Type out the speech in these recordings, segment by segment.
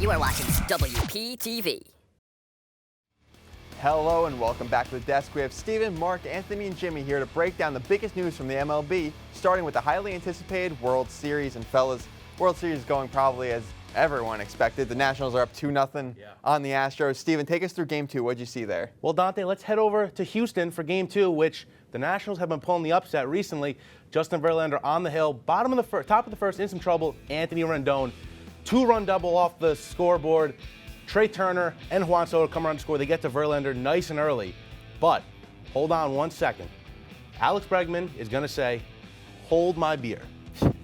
You are watching WPTV. Hello and welcome back to the desk. We have Steven, Mark, Anthony, and Jimmy here to break down the biggest news from the MLB, starting with the highly anticipated World Series. And fellas, World Series is going probably as everyone expected. The Nationals are up 2-0 on the Astros. Steven, take us through Game 2. What'd you see there? Well, Dante, let's head over to Houston for Game 2, which the Nationals have been pulling the upset recently. Justin Verlander on the hill, top of the first, in some trouble. Anthony Rendon, 2-run double off the scoreboard. Trey Turner and Juan Soto come around to score. They get to Verlander nice and early. But hold on 1 second. Alex Bregman is going to say, hold my beer.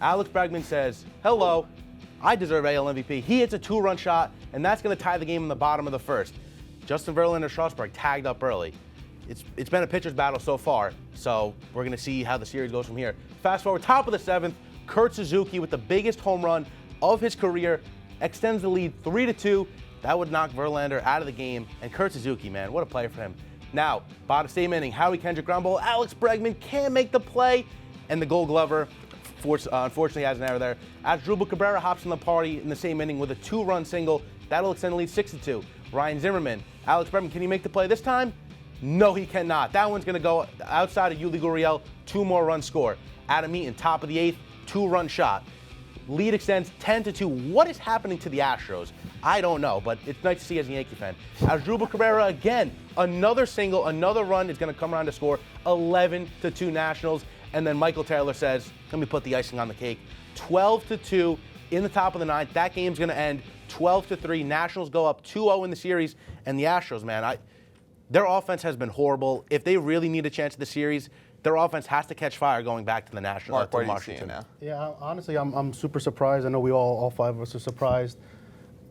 Alex Bregman says, hello, I deserve AL MVP. He hits a 2-run shot, and that's going to tie the game in the bottom of the first. Justin Verlander, Strasburg tagged up early. It's been a pitcher's battle so far, so we're going to see how the series goes from here. Fast forward, top of the 7th, Kurt Suzuki with the biggest home run of his career extends the lead 3-2. That would knock Verlander out of the game. And Kurt Suzuki, man, what a play for him. Now, bottom same inning, Howie Kendrick ground ball. Alex Bregman can't make the play. And the Gold Glover, unfortunately, has an error there. Asdrubal Cabrera hops in the party in the same inning with a 2-run single. That'll extend the lead 6-2. Ryan Zimmerman, Alex Bregman, can he make the play this time? No, he cannot. That one's going to go outside of Yuli Gurriel. 2 more runs score. Adam Eaton, top of the 8th, 2-run shot. Lead extends 10-2. What is happening to the Astros? I don't know, but it's nice to see as a Yankee fan. Asdrubal Cabrera again, another single, another run is going to come around to score. 11-2 Nationals. And then Michael Taylor says, let me put the icing on the cake. 12-2 in the top of the 9th. That game's going to end 12-3. Nationals go up 2-0 in the series. And the Astros, man, their offense has been horrible. If they really need a chance at the series, their offense has to catch fire going back to the Nationals. Mark, what are you seeing now? Yeah, honestly, I'm super surprised. I know we all 5 of us are surprised.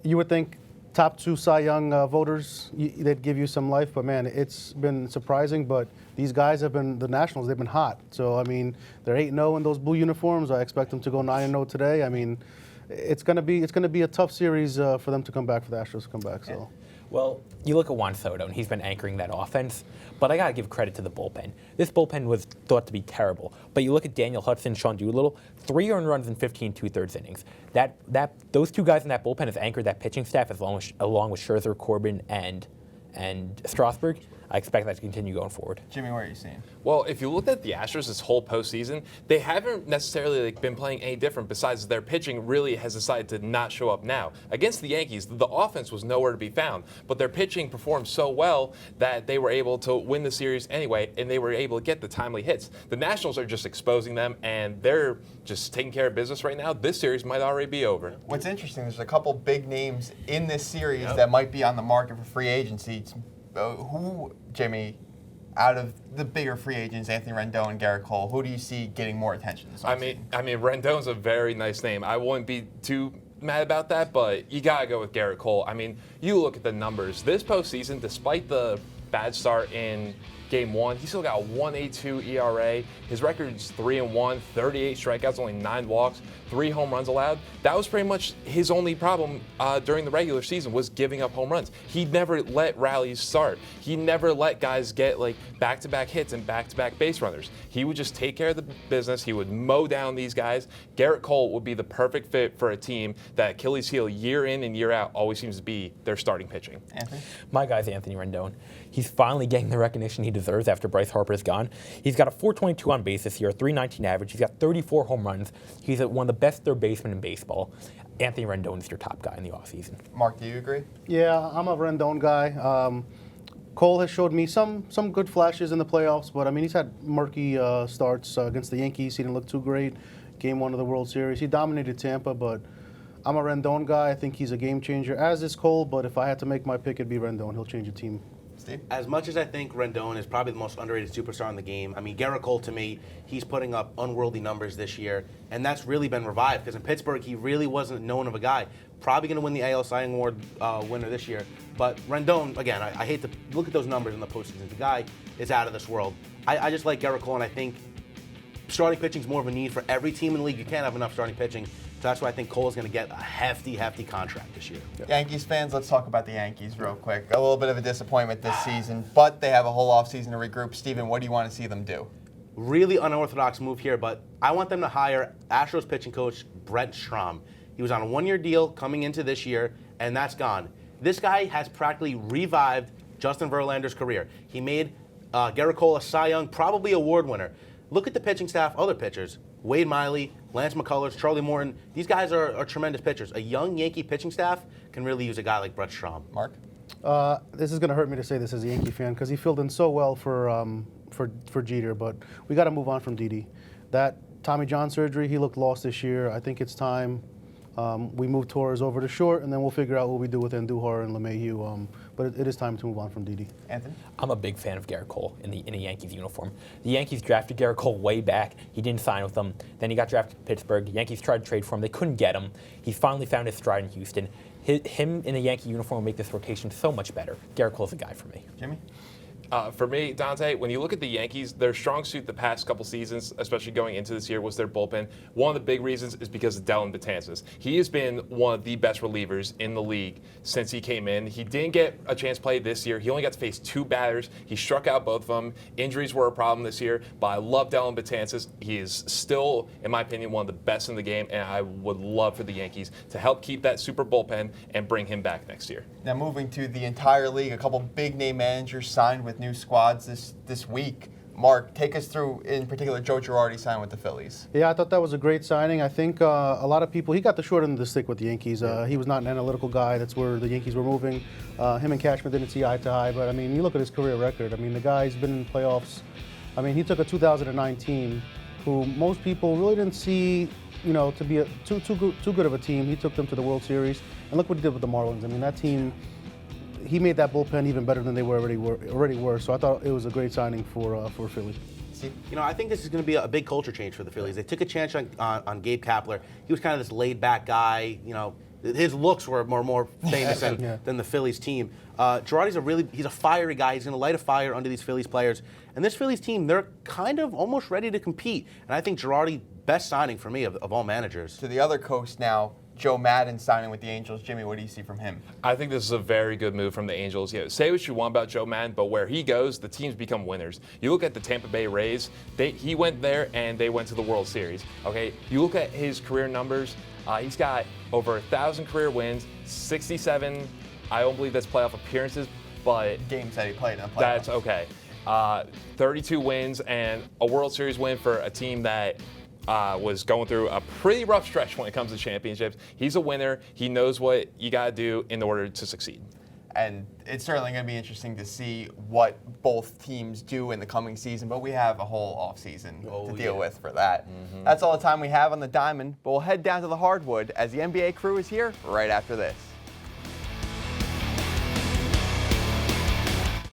You would think top 2 Cy Young voters, they'd give you some life, but man, it's been surprising. But these guys have been, the Nationals, they've been hot. So, I mean, they're 8-0 in those blue uniforms. I expect them to go 9-0 today. I mean, it's gonna be a tough series for them to come back, for the Astros to come back. So. Well, you look at Juan Soto, and he's been anchoring that offense, but I got to give credit to the bullpen. This bullpen was thought to be terrible, but you look at Daniel Hudson, Sean Doolittle, 3 earned runs in 15 2/3 innings. Those 2 guys in that bullpen have anchored that pitching staff along with Scherzer, Corbin, and Strasburg. I expect that to continue going forward. Jimmy, what are you seeing? Well, if you look at the Astros this whole postseason, they haven't necessarily been playing any different besides their pitching really has decided to not show up now. Against the Yankees, the offense was nowhere to be found, but their pitching performed so well that they were able to win the series anyway, and they were able to get the timely hits. The Nationals are just exposing them, and they're just taking care of business right now. This series might already be over. What's interesting, there's a couple big names in this series that might be on the market for free agency. Who, Jimmy, out of the bigger free agents, Anthony Rendon and Garrett Cole, who do you see getting more attention this offseason? I mean, Rendon's a very nice name. I wouldn't be too mad about that, but you gotta go with Garrett Cole. I mean, you look at the numbers. This postseason, despite the bad start in Game 1, he still got a 1.82 ERA. His record's 3-1, 38 strikeouts, only 9 walks, 3 home runs allowed. That was pretty much his only problem during the regular season, was giving up home runs. He never let rallies start. He never let guys get back-to-back hits and back-to-back base runners. He would just take care of the business. He would mow down these guys. Garrett Cole would be the perfect fit for a team that Achilles heel year in and year out always seems to be their starting pitching. Anthony? My guy's Anthony Rendon. He's finally getting the recognition he deserves after Bryce Harper is gone. He's got a 4.22 on base this year, a 3.19 average. He's got 34 home runs. He's one of the best third basemen in baseball. Anthony Rendon is your top guy in the offseason. Mark, do you agree? Yeah, I'm a Rendon guy. Cole has showed me some good flashes in the playoffs, but I mean, he's had murky starts against the Yankees. He didn't look too great. Game 1 of the World Series, he dominated Tampa, but I'm a Rendon guy. I think he's a game changer, as is Cole, but if I had to make my pick, it'd be Rendon. He'll change the team. Steve? As much as I think Rendon is probably the most underrated superstar in the game, I mean, Garrett Cole, to me, he's putting up unworldly numbers this year, and that's really been revived, because in Pittsburgh, he really wasn't known of a guy. Probably going to win the AL Cy Young Award winner this year. But Rendon, again, I hate to look at those numbers in the postseason. The guy is out of this world. I just like Garrett Cole, and I think starting pitching is more of a need for every team in the league. You can't have enough starting pitching. So that's why I think Cole is going to get a hefty contract this year. Yankees fans, let's talk about the Yankees real quick. A little bit of a disappointment this season, but they have a whole offseason to regroup. Steven, what do you want to see them do? Really unorthodox move here, but I want them to hire Astros pitching coach Brent Strom. He was on a 1-year deal coming into this year, and that's gone. This guy has practically revived Justin Verlander's career. He made Gerrit Cole a Cy Young, probably award winner. Look at the pitching staff, other pitchers. Wade Miley, Lance McCullers, Charlie Morton. These guys are tremendous pitchers. A young Yankee pitching staff can really use a guy like Brett Strom. Mark? This is going to hurt me to say this as a Yankee fan because he filled in so well for Jeter, but we got to move on from Didi. That Tommy John surgery, he looked lost this year. I think it's time we move Torres over to short, and then we'll figure out what we do with Andujar and LeMahieu. But it is time to move on from Didi. Anthony? I'm a big fan of Gerrit Cole in the Yankees uniform. The Yankees drafted Gerrit Cole way back. He didn't sign with them. Then he got drafted to Pittsburgh. Yankees tried to trade for him. They couldn't get him. He finally found his stride in Houston. Him in a Yankee uniform will make this rotation so much better. Gerrit Cole's a guy for me. Jimmy? For me, Dante, when you look at the Yankees, their strong suit the past couple seasons, especially going into this year, was their bullpen. One of the big reasons is because of Dellin Betances. He has been one of the best relievers in the league since he came in. He didn't get a chance to play this year. He only got to face 2 batters. He struck out both of them. Injuries were a problem this year, but I love Dellin Betances. He is still, in my opinion, one of the best in the game, and I would love for the Yankees to help keep that super bullpen and bring him back next year. Now moving to the entire league, a couple big name managers signed with new squads this week. Mark, take us through, in particular, Joe Girardi signed with the Phillies. Yeah, I thought that was a great signing. I think a lot of people, he got the short end of the stick with the Yankees. He was not an analytical guy. That's where the Yankees were moving. Him and Cashman didn't see eye to eye, but I mean, you look at his career record. I mean, the guy's been in playoffs. I mean, he took a 2009 team who most people really didn't see, to be too good of a team. He took them to the World Series, and look what he did with the Marlins. I mean, that team, he made that bullpen even better than they already were. So I thought it was a great signing for Philly. I think this is going to be a big culture change for the Phillies. They took a chance on Gabe Kapler. He was kind of this laid-back guy. His looks were more famous than the Phillies team. Girardi's he's a fiery guy. He's going to light a fire under these Phillies players. And this Phillies team, they're kind of almost ready to compete. And I think Girardi, best signing for me of all managers. To the other coast now, Joe Maddon signing with the Angels. Jimmy, what do you see from him? I think this is a very good move from the Angels. Say what you want about Joe Maddon, but where he goes, the teams become winners. You look at the Tampa Bay Rays, he went there and they went to the World Series. Okay, you look at his career numbers, he's got over 1,000 career wins, 67, I don't believe that's playoff appearances, but games that he played in the playoffs. That's okay. 32 wins and a World Series win for a team that was going through a pretty rough stretch when it comes to championships. He's a winner. He knows what you got to do in order to succeed. And it's certainly going to be interesting to see what both teams do in the coming season, but we have a whole offseason to deal with for that. That's all the time we have on the diamond, but we'll head down to the hardwood as the NBA crew is here right after this.